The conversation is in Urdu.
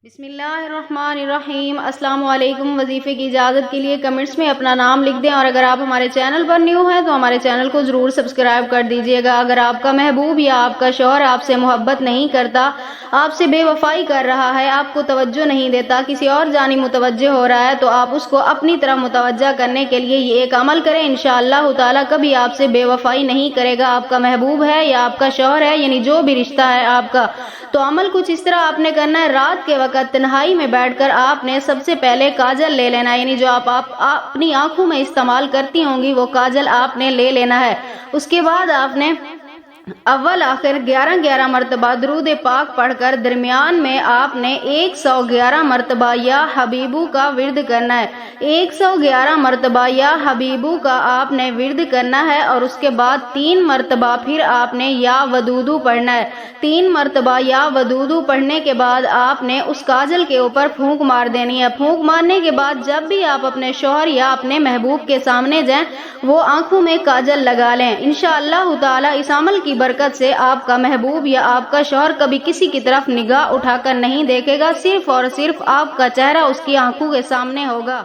بسم اللہ الرحمن الرحیم۔ السلام علیکم۔ وظیفے کی اجازت کے لیے کمنٹس میں اپنا نام لکھ دیں، اور اگر آپ ہمارے چینل پر نیو ہیں تو ہمارے چینل کو ضرور سبسکرائب کر دیجئے گا۔ اگر آپ کا محبوب یا آپ کا شوہر آپ سے محبت نہیں کرتا، آپ سے بے وفائی کر رہا ہے، آپ کو توجہ نہیں دیتا، کسی اور جانب متوجہ ہو رہا ہے، تو آپ اس کو اپنی طرف متوجہ کرنے کے لیے یہ ایک عمل کریں۔ انشاءاللہ تعالی کبھی آپ سے بے وفائی نہیں کرے گا۔ آپ کا محبوب ہے یا آپ کا شوہر ہے، یعنی جو بھی رشتہ ہے آپ کا، تو عمل کچھ اس طرح آپ نے کرنا ہے۔ رات کے وقت تنہائی میں بیٹھ کر آپ نے سب سے پہلے کاجل لے لینا ہے، یعنی جو آپ اپنی آنکھوں میں استعمال کرتی ہوں گی وہ کاجل آپ نے لے لینا ہے۔ اس کے بعد آپ نے اول آخر 11 مرتبہ درود پاک پڑھ کر درمیان میں آپ نے 111 مرتبہ یا حبیبو کا ورد کرنا ہے۔ 111 مرتبہ یا حبیبو کا آپ نے ورد کرنا ہے، اور اس کے بعد 3 مرتبہ پھر آپ نے یا ودودو پڑھنا ہے۔ 3 مرتبہ یا ودودو پڑھنے کے بعد آپ نے اس کاجل کے اوپر پھونک مار دینی ہے۔ پھونک مارنے کے بعد جب بھی آپ اپنے شوہر یا اپنے محبوب کے سامنے جائیں وہ آنکھوں میں کاجل لگا لیں۔ انشاءاللہ تعالی اس عمل کی برکت سے آپ کا محبوب یا آپ کا شوہر کبھی کسی کی طرف نگاہ اٹھا کر نہیں دیکھے گا، صرف اور صرف آپ کا چہرہ اس کی آنکھوں کے سامنے ہوگا۔